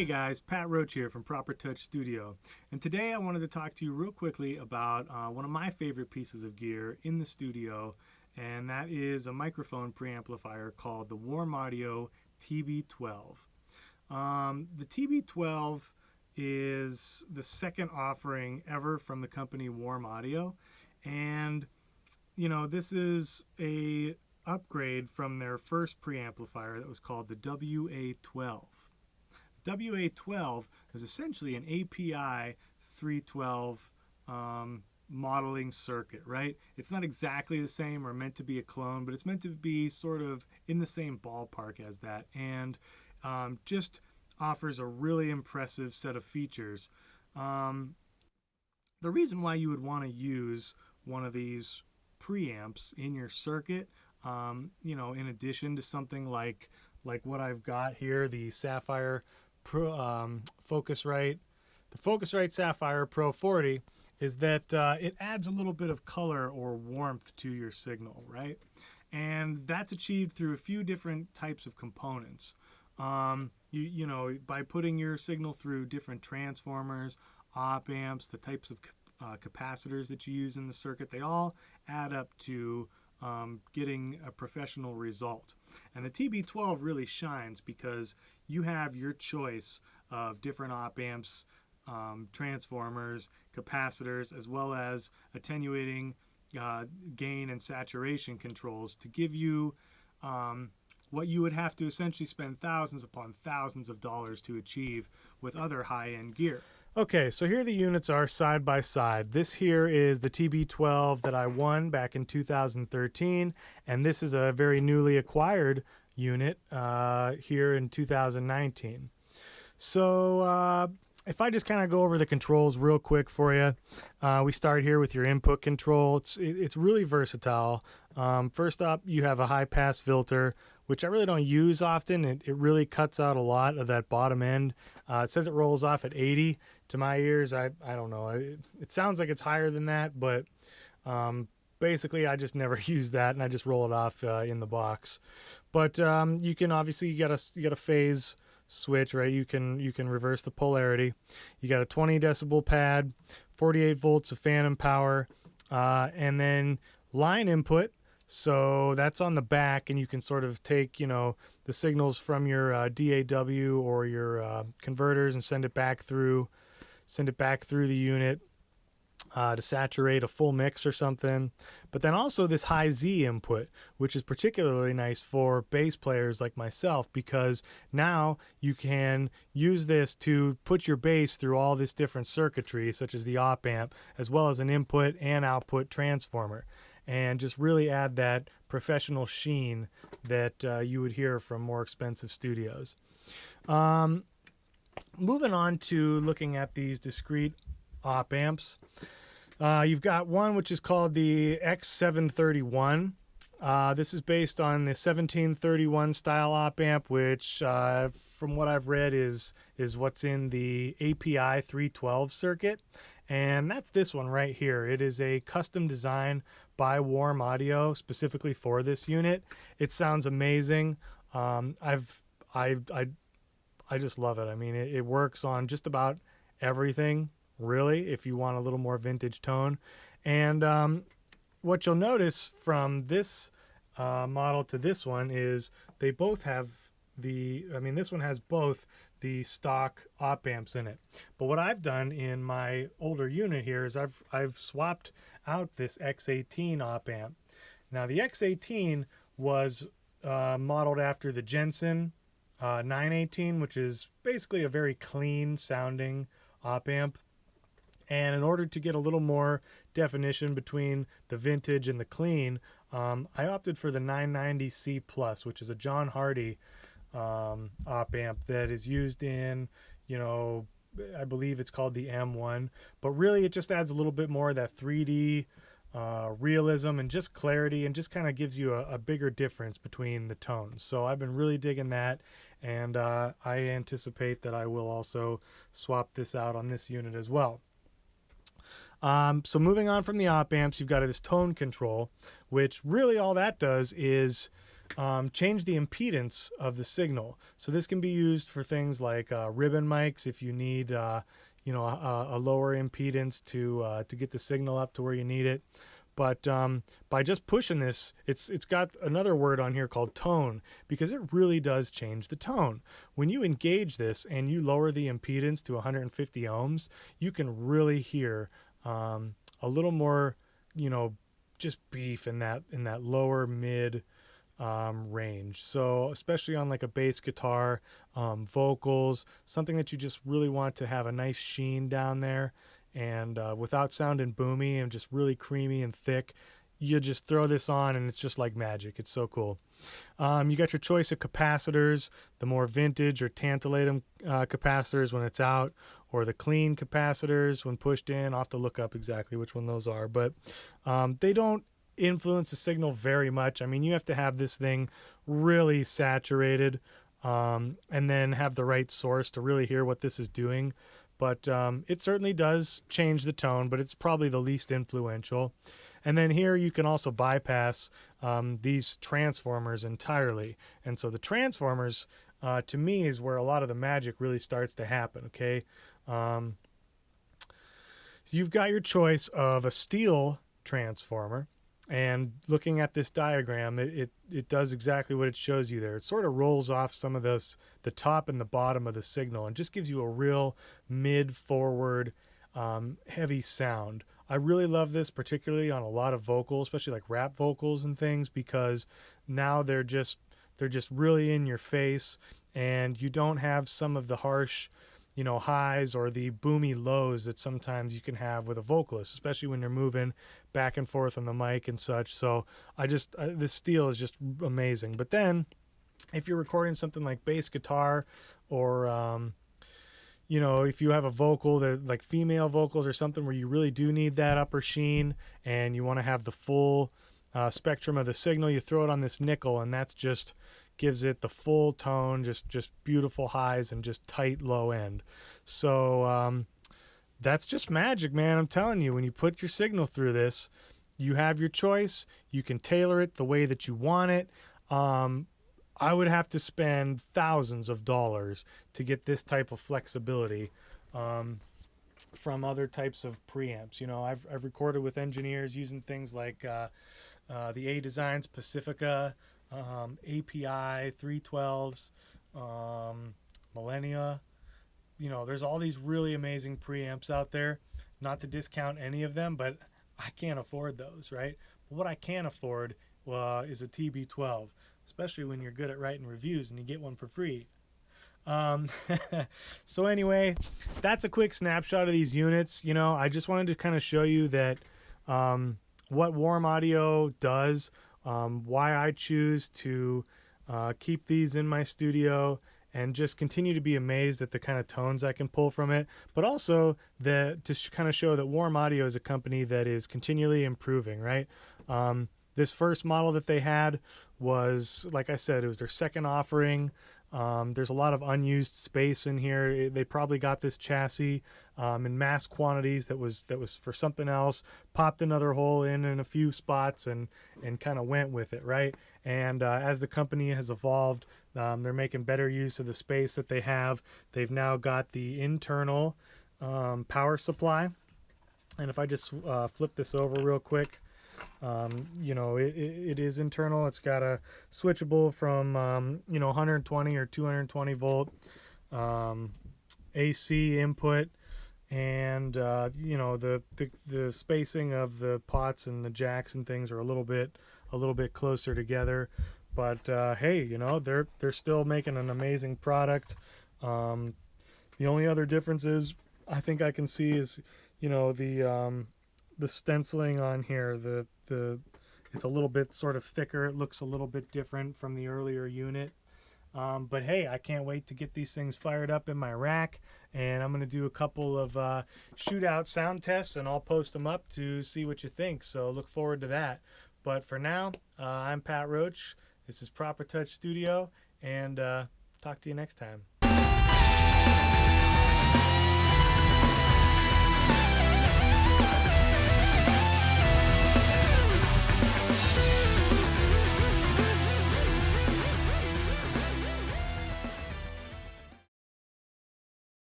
Hey guys, Pat Roche here from Proper Touch Studio, and today I wanted to talk to you real quickly about one of my favorite pieces of gear in the studio, and that is a microphone preamplifier called the Warm Audio TB12. The TB12 is the second offering ever from the company Warm Audio, and this is a upgrade from their first preamplifier that was called the WA12. WA12 is essentially an API 312 modeling circuit, right? It's not exactly the same or meant to be a clone, but it's meant to be sort of in the same ballpark as that, and just offers a really impressive set of features. The reason why you would want to use one of these preamps in your circuit, in addition to something like what I've got here, the Sapphire Focusrite, the Focusrite Sapphire Pro 40, is that it adds a little bit of color or warmth to your signal, right? And that's achieved through a few different types of components. By putting your signal through different transformers, op amps, the types of capacitors that you use in the circuit, they all add up to getting a professional result. And the TB12 really shines because you have your choice of different op amps, transformers, capacitors, as well as attenuating gain and saturation controls to give you what you would have to essentially spend thousands upon thousands of dollars to achieve with other high-end gear. Okay, so here the units are side by side. This here is the TB12 that I won back in 2013, and this is a very newly acquired unit here in 2019. So if I just kind of go over the controls real quick for you, we start here with your input control. It's really versatile. First up, you have a high-pass filter, which I really don't use often. It really cuts out a lot of that bottom end. It says it rolls off at 80. To my ears, I don't know. It sounds like it's higher than that, but basically I just never use that, and I just roll it off in the box. But you can obviously, you got a phase switch, right? You can reverse the polarity. You got a 20 decibel pad, 48 volts of phantom power, and then line input. So that's on the back, and you can sort of take, the signals from your DAW or your converters and send it back through the unit to saturate a full mix or something. But then also this high Z input, which is particularly nice for bass players like myself, because now you can use this to put your bass through all this different circuitry, such as the op amp, as well as an input and output transformer, and just really add that professional sheen that you would hear from more expensive studios. Moving on to looking at these discrete op amps, you've got one which is called the X731. This is based on the 1731 style op amp, which from what I've read is what's in the API 312 circuit, and that's this one right here. It is a custom design by Warm Audio specifically for this unit. It sounds amazing. I just love it. I mean, it works on just about everything, really, if you want a little more vintage tone. And what you'll notice from this model to this one is they both have this one has both the stock op amps in it. But what I've done in my older unit here is I've swapped out this X18 op amp. Now the X18 was modeled after the Jensen 918, which is basically a very clean sounding op amp. And in order to get a little more definition between the vintage and the clean, I opted for the 990C Plus, which is a John Hardy op amp that is used in, I believe it's called the M1. But really it just adds a little bit more of that 3D realism and just clarity, and just kind of gives you a bigger difference between the tones. So I've been really digging that, and I anticipate that I will also swap this out on this unit as well. So moving on from the op amps, you've got this tone control, which really all that does is change the impedance of the signal. So this can be used for things like ribbon mics if you need a lower impedance to get the signal up to where you need it. But by just pushing this, it's got another word on here called tone, because it really does change the tone. When you engage this and you lower the impedance to 150 ohms, you can really hear a little more, just beef in that lower mid range. So especially on like a bass guitar, vocals, something that you just really want to have a nice sheen down there, and without sounding boomy and just really creamy and thick, you just throw this on and it's just like magic. It's so cool. You got your choice of capacitors, the more vintage or tantalum capacitors when it's out, or the clean capacitors when pushed in. I'll have to look up exactly which one those are, but they don't influence the signal very much. I mean, you have to have this thing really saturated and then have the right source to really hear what this is doing. But it certainly does change the tone, but it's probably the least influential. And then here you can also bypass these transformers entirely. And so the transformers, to me, is where a lot of the magic really starts to happen, okay? So you've got your choice of a steel transformer. And looking at this diagram, it does exactly what it shows you there. It sort of rolls off some of the top and the bottom of the signal and just gives you a real mid-forward heavy sound. I really love this, particularly on a lot of vocals, especially like rap vocals and things, because now they're just really in your face, and you don't have some of the harsh highs or the boomy lows that sometimes you can have with a vocalist, especially when you're moving back and forth on the mic and such. So this steel is just amazing. But then if you're recording something like bass guitar, or if you have a vocal that like female vocals or something where you really do need that upper sheen and you want to have the full spectrum of the signal, you throw it on this nickel, and that's just gives it the full tone, just beautiful highs and just tight low end. So that's just magic, man. I'm telling you, when you put your signal through this, you have your choice. You can tailor it the way that you want it. I would have to spend thousands of dollars to get this type of flexibility from other types of preamps. I've recorded with engineers using things like the A Designs Pacifica, API 312s, Millennia. There's all these really amazing preamps out there. Not to discount any of them, but I can't afford those, right? But what I can afford is a TB12, especially when you're good at writing reviews and you get one for free. So anyway, that's a quick snapshot of these units. I just wanted to kind of show you that what Warm Audio does, why I choose to keep these in my studio, and just continue to be amazed at the kind of tones I can pull from it, but also to kind of show that Warm Audio is a company that is continually improving, right? This first model that they had was, like I said, it was their second offering. There's a lot of unused space in here. They probably got this chassis in mass quantities that was for something else, popped another hole in a few spots, and kind of went with it, right? And as the company has evolved, they're making better use of the space that they have. They've now got the internal power supply. And if I just flip this over real quick, it is internal. It's got a switchable from 120 or 220 volt AC input, and the spacing of the pots and the jacks and things are a little bit closer together. But hey, they're still making an amazing product. The only other differences I think I can see is the stenciling on here, it's a little bit sort of thicker. It looks a little bit different from the earlier unit. But hey, I can't wait to get these things fired up in my rack, and I'm going to do a couple of shootout sound tests, and I'll post them up to see what you think. So look forward to that. But for now, I'm Pat Roche. This is Proper Touch Studio, and talk to you next time.